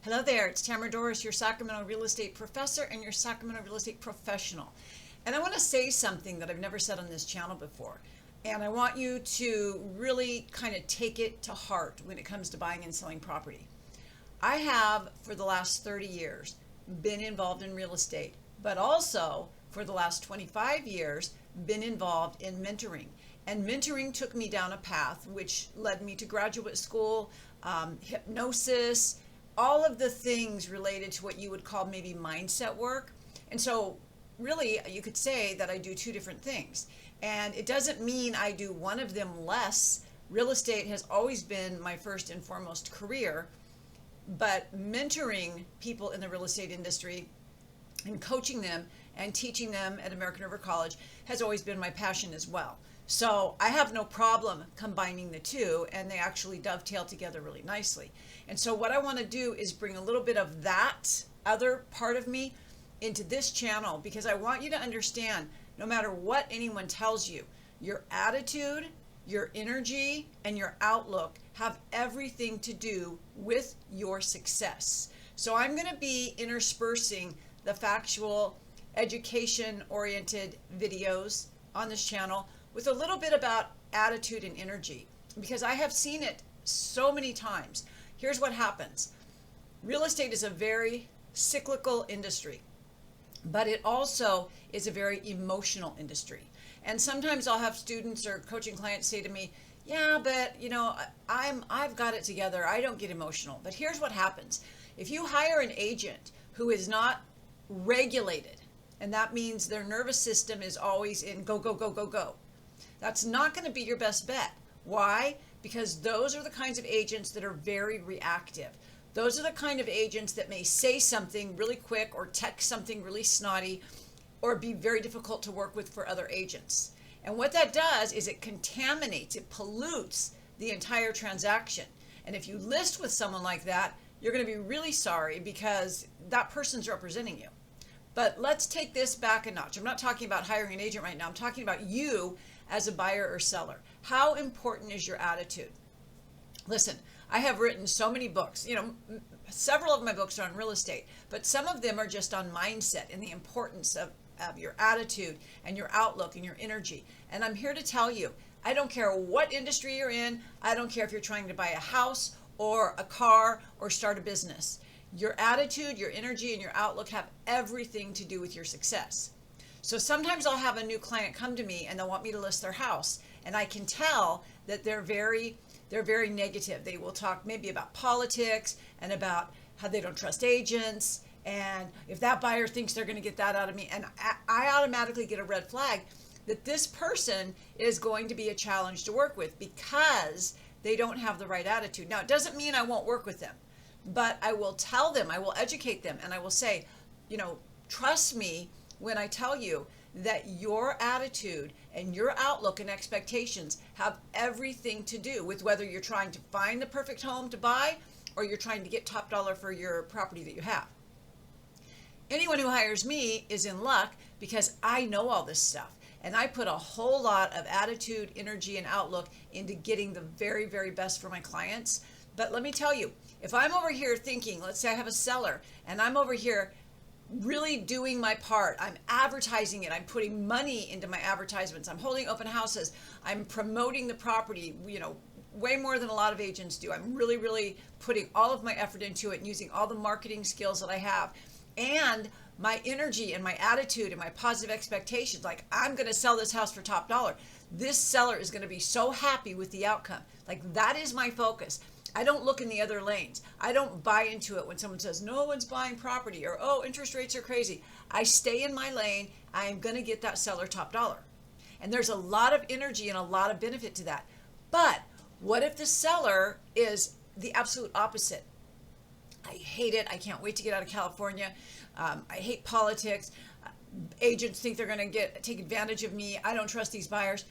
Hello there, it's Tamara Doris, your Sacramento real estate professor and your Sacramento real estate professional. And I want to say something that I've never said on this channel before. And I want you to really kind of take it to heart when it comes to buying and selling property. I have, for the last 30 years, been involved in real estate, but also for the last 25 years, been involved in mentoring. And mentoring took me down a path which led me to graduate school, hypnosis, all of the things related to what you would call maybe mindset work. And so really you could say that I do two different things. And it doesn't mean I do one of them less. Real estate has always been my first and foremost career, but mentoring people in the real estate industry and coaching them and teaching them at American River College has always been my passion as well. So I have no problem combining the two, and they actually dovetail together really nicely. And so what I want to do is bring a little bit of that other part of me into this channel, because I want you to understand, no matter what anyone tells you, your attitude, your energy, and your outlook have everything to do with your success. So I'm going to be interspersing the factual, education-oriented videos on this channel with a little bit about attitude and energy, because I have seen it so many times. Here's what happens. Real estate is a very cyclical industry, but it also is a very emotional industry. And sometimes I'll have students or coaching clients say to me, yeah, but I've got it together. I don't get emotional. But here's what happens. If you hire an agent who is not regulated, and that means their nervous system is always in go, go, go, go, go, that's not going to be your best bet. Why? Because those are the kinds of agents that are very reactive. Those are the kind of agents that may say something really quick or text something really snotty or be very difficult to work with for other agents. And what that does is it contaminates, it pollutes the entire transaction. And if you list with someone like that, you're going to be really sorry, because that person's representing you. But let's take this back a notch. I'm not talking about hiring an agent right now. I'm talking about you as a buyer or seller. How important is your attitude? Listen, I have written so many books. Several of my books are on real estate, but some of them are just on mindset and the importance of your attitude and your outlook and your energy. And I'm here to tell you, I don't care what industry you're in. I don't care if you're trying to buy a house or a car or start a business. Your attitude, your energy, and your outlook have everything to do with your success. So sometimes I'll have a new client come to me and they'll want me to list their house, and I can tell that they're very negative. They will talk maybe about politics and about how they don't trust agents, and if that buyer thinks they're going to get that out of me, and I automatically get a red flag that this person is going to be a challenge to work with because they don't have the right attitude. Now, it doesn't mean I won't work with them, but I will tell them, I will educate them, and I will say, trust me when I tell you that your attitude and your outlook and expectations have everything to do with whether you're trying to find the perfect home to buy or you're trying to get top dollar for your property that you have. Anyone who hires me is in luck, because I know all this stuff, and I put a whole lot of attitude, energy, and outlook into getting the very, very best for my clients. But let me tell you, if I'm over here thinking, let's say I have a seller, and I'm over here really doing my part, I'm advertising it, I'm putting money into my advertisements, I'm holding open houses, I'm promoting the property, way more than a lot of agents do. I'm really, really putting all of my effort into it and using all the marketing skills that I have, and my energy and my attitude and my positive expectations, like I'm going to sell this house for top dollar. This seller is going to be so happy with the outcome. Like, that is my focus. I don't look in the other lanes. I don't buy into it when someone says no one's buying property or, oh, interest rates are crazy. I stay in my lane. I'm going to get that seller top dollar. And there's a lot of energy and a lot of benefit to that. But what if the seller is the absolute opposite? I hate it. I can't wait to get out of California. I hate politics. Agents think they're going to take advantage of me. I don't trust these buyers.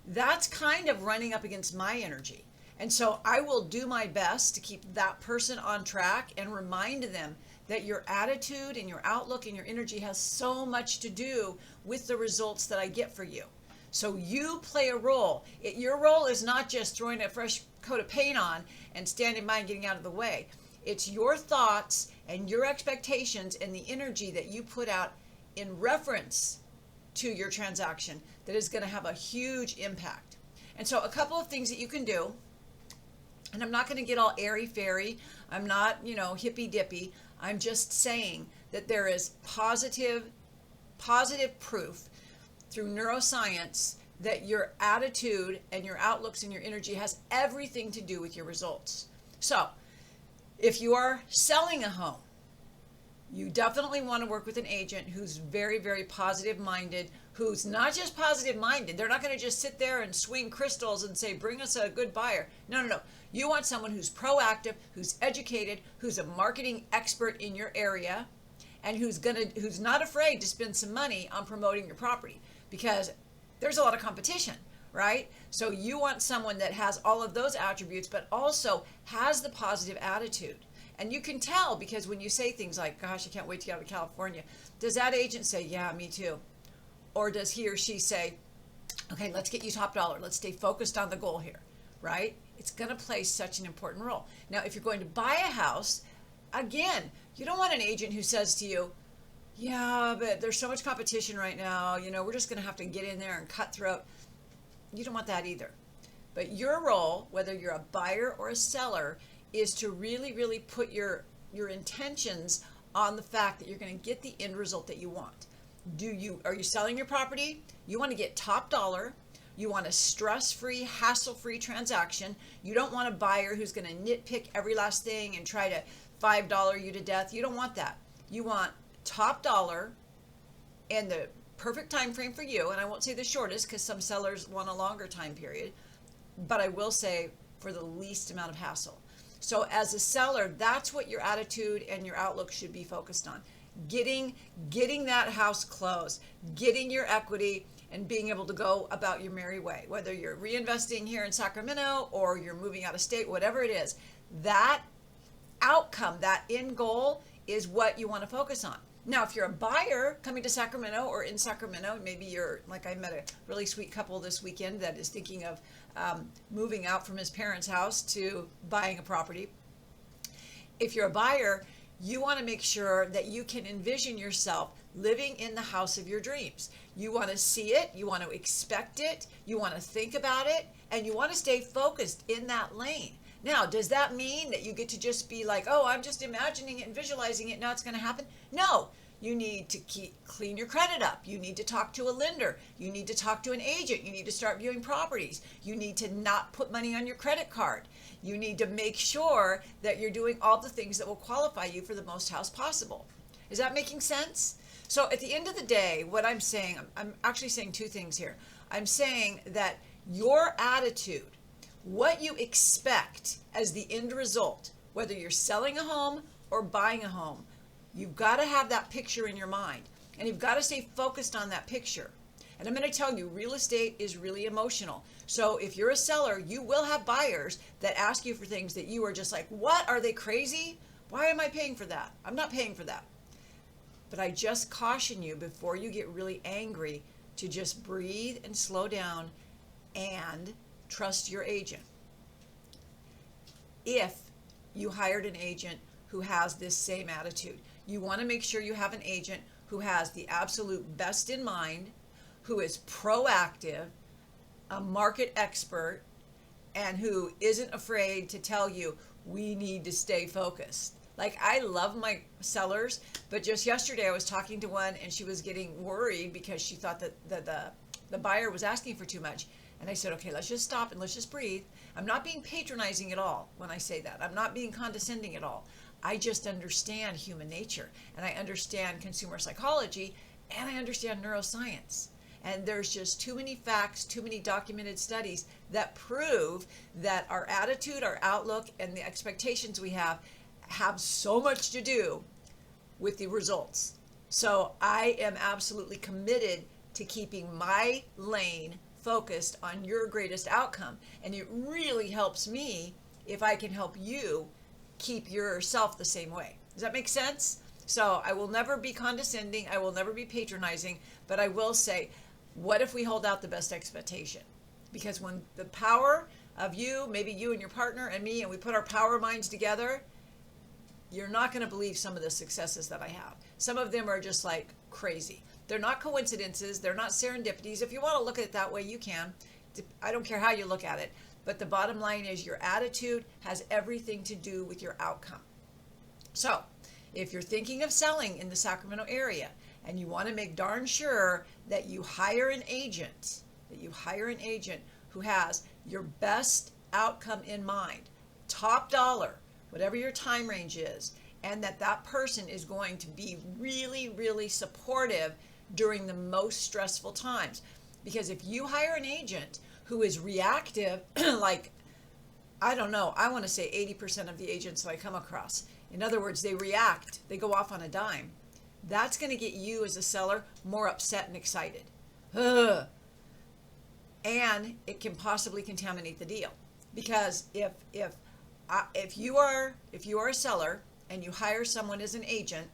That's kind of running up against my energy. And so I will do my best to keep that person on track and remind them that your attitude and your outlook and your energy has so much to do with the results that I get for you. So you play a role. Your role is not just throwing a fresh coat of paint on and standing by and getting out of the way. It's your thoughts and your expectations and the energy that you put out in reference to your transaction that is going to have a huge impact. And so a couple of things that you can do, and I'm not going to get all airy-fairy. I'm not, hippy-dippy. I'm just saying that there is positive proof through neuroscience that your attitude and your outlooks and your energy has everything to do with your results. So if you are selling a home, you definitely want to work with an agent who's very, very positive minded, who's not just positive minded. They're not going to just sit there and swing crystals and say, bring us a good buyer. No. You want someone who's proactive, who's educated, who's a marketing expert in your area, and who's not afraid to spend some money on promoting your property, because there's a lot of competition, right? So you want someone that has all of those attributes, but also has the positive attitude. And you can tell, because when you say things like, gosh, I can't wait to get out of California, does that agent say, yeah, me too? Or does he or she say, okay, let's get you top dollar. Let's stay focused on the goal here, right? It's going to play such an important role. Now, if you're going to buy a house, again, you don't want an agent who says to you, yeah, but there's so much competition right now. We're just going to have to get in there and cut throat. You don't want that either. But your role, whether you're a buyer or a seller, is to really, really put your intentions on the fact that you're going to get the end result that you want. Are you selling your property? You want to get top dollar. You want a stress-free, hassle-free transaction. You don't want a buyer who's going to nitpick every last thing and try to $5 you to death. You don't want that. You want top dollar and the perfect time frame for you. And I won't say the shortest, because some sellers want a longer time period, but I will say for the least amount of hassle. So as a seller, that's what your attitude and your outlook should be focused on. Getting that house closed, getting your equity, and being able to go about your merry way. Whether you're reinvesting here in Sacramento or you're moving out of state, whatever it is, that outcome, that end goal is what you want to focus on. Now, if you're a buyer coming to Sacramento or in Sacramento, maybe you're, like I met a really sweet couple this weekend that is thinking of moving out from his parents' house to buying a property. If you're a buyer, you want to make sure that you can envision yourself living in the house of your dreams. You want to see it, you want to expect it, you want to think about it, and you want to stay focused in that lane. Now, does that mean that you get to just be like, oh, I'm just imagining it and visualizing it, now it's going to happen? No. You need to clean your credit up. You need to talk to a lender. You need to talk to an agent. You need to start viewing properties. You need to not put money on your credit card. You need to make sure that you're doing all the things that will qualify you for the most house possible. Is that making sense? So at the end of the day, what I'm saying, I'm actually saying two things here. I'm saying that your attitude, what you expect as the end result, whether you're selling a home or buying a home, you've got to have that picture in your mind, and you've got to stay focused on that picture. And I'm going to tell you, real estate is really emotional. So if you're a seller, you will have buyers that ask you for things that you are just like, what? Are they crazy? Why am I paying for that? I'm not paying for that. But I just caution you before you get really angry to just breathe and slow down and trust your agent. If you hired an agent who has this same attitude, you want to make sure you have an agent who has the absolute best in mind, who is proactive, a market expert, and who isn't afraid to tell you, we need to stay focused. Like, I love my sellers, but just yesterday I was talking to one and she was getting worried because she thought that the buyer was asking for too much. And I said, okay, let's just stop and let's just breathe. I'm not being patronizing at all when I say that. I'm not being condescending at all. I just understand human nature, and I understand consumer psychology, and I understand neuroscience. And there's just too many facts, too many documented studies that prove that our attitude, our outlook, and the expectations we have so much to do with the results. So I am absolutely committed to keeping my lane focused on your greatest outcome. And it really helps me if I can help you keep yourself the same way. Does that make sense? So I will never be condescending. I will never be patronizing, but I will say, what if we hold out the best expectation? Because when the power of you, maybe you and your partner and me, and we put our power minds together, you're not going to believe some of the successes that I have. Some of them are just like crazy. They're not coincidences. They're not serendipities. If you want to look at it that way, you can. I don't care how you look at it. But the bottom line is your attitude has everything to do with your outcome. So if you're thinking of selling in the Sacramento area and you want to make darn sure that you hire an agent, who has your best outcome in mind, top dollar, whatever your time range is, and that person is going to be really, really supportive during the most stressful times. Because if you hire an agent who is reactive, like, I don't know, I want to say 80% of the agents that I come across, in other words, they react, they go off on a dime, that's going to get you as a seller more upset and excited. Ugh. And it can possibly contaminate the deal. Because if you are a seller and you hire someone as an agent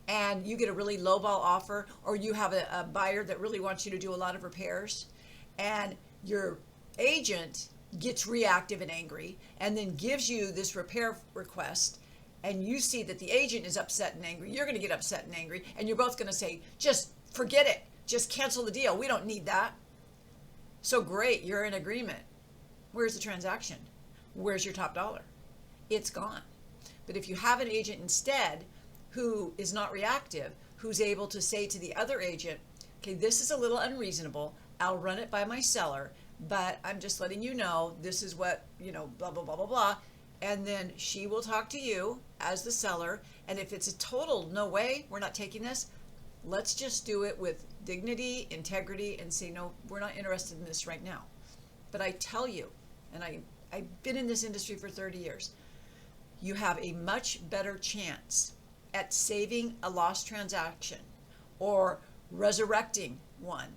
and you get a really lowball offer, or you have a buyer that really wants you to do a lot of repairs, and your agent gets reactive and angry and then gives you this repair request, and you see that the agent is upset and angry, you're going to get upset and angry, and you're both going to say, just forget it, just cancel the deal, we don't need that. So great, you're in agreement. Where's the transaction? Where's your top dollar? It's gone. But if you have an agent instead who is not reactive, who's able to say to the other agent, okay, this is a little unreasonable, I'll run it by my seller, but I'm just letting you know this is what, blah, blah, blah, blah, blah. And then she will talk to you as the seller. And if it's a total, no way, we're not taking this, let's just do it with dignity, integrity, and say, no, we're not interested in this right now. But I tell you, and I've been in this industry for 30 years, you have a much better chance at saving a lost transaction or resurrecting one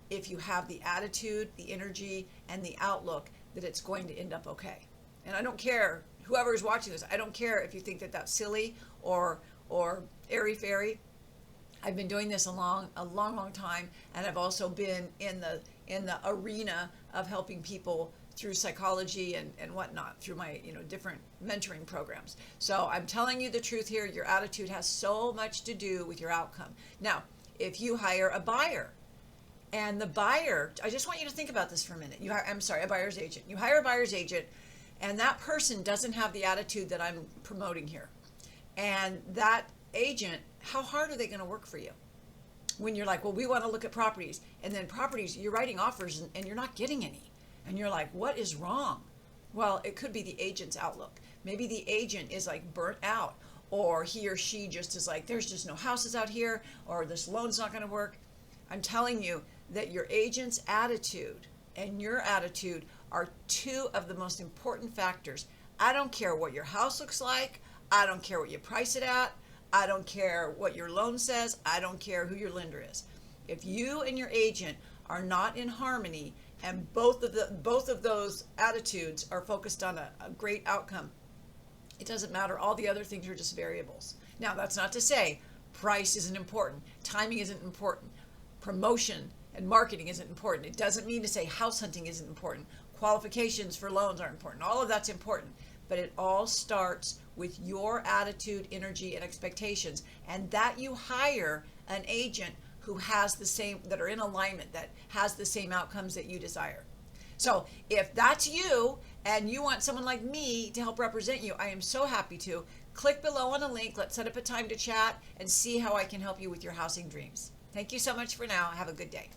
if you have the attitude, the energy, and the outlook that it's going to end up okay. And I don't care, whoever is watching this, I don't care if you think that that's silly or airy-fairy. I've been doing this a long time, and I've also been in the arena of helping people through psychology and whatnot, through my different mentoring programs. So I'm telling you the truth here. Your attitude has so much to do with your outcome. Now, if you hire a buyer, and the buyer, I just want you to think about this for a minute. A buyer's agent. You hire a buyer's agent, and that person doesn't have the attitude that I'm promoting here. And that agent, how hard are they going to work for you? When you're like, well, we want to look at properties, and then properties, you're writing offers and you're not getting any. And you're like, what is wrong? Well, it could be the agent's outlook. Maybe the agent is like burnt out, or he or she just is like, there's just no houses out here, or this loan's not going to work. I'm telling you that your agent's attitude and your attitude are two of the most important factors. I don't care what your house looks like. I don't care what you price it at. I don't care what your loan says. I don't care who your lender is. If you and your agent are not in harmony, and both of those attitudes are focused on a great outcome, it doesn't matter. All the other things are just variables. Now, that's not to say price isn't important, timing isn't important, promotion and marketing isn't important. It doesn't mean to say house hunting isn't important, qualifications for loans aren't important. All of that's important, but it all starts with your attitude, energy, and expectations, and that you hire an agent who has the same, that are in alignment, that has the same outcomes that you desire. So if that's you and you want someone like me to help represent you, I am so happy to. Click below on a link. Let's set up a time to chat and see how I can help you with your housing dreams. Thank you so much for now. Have a good day.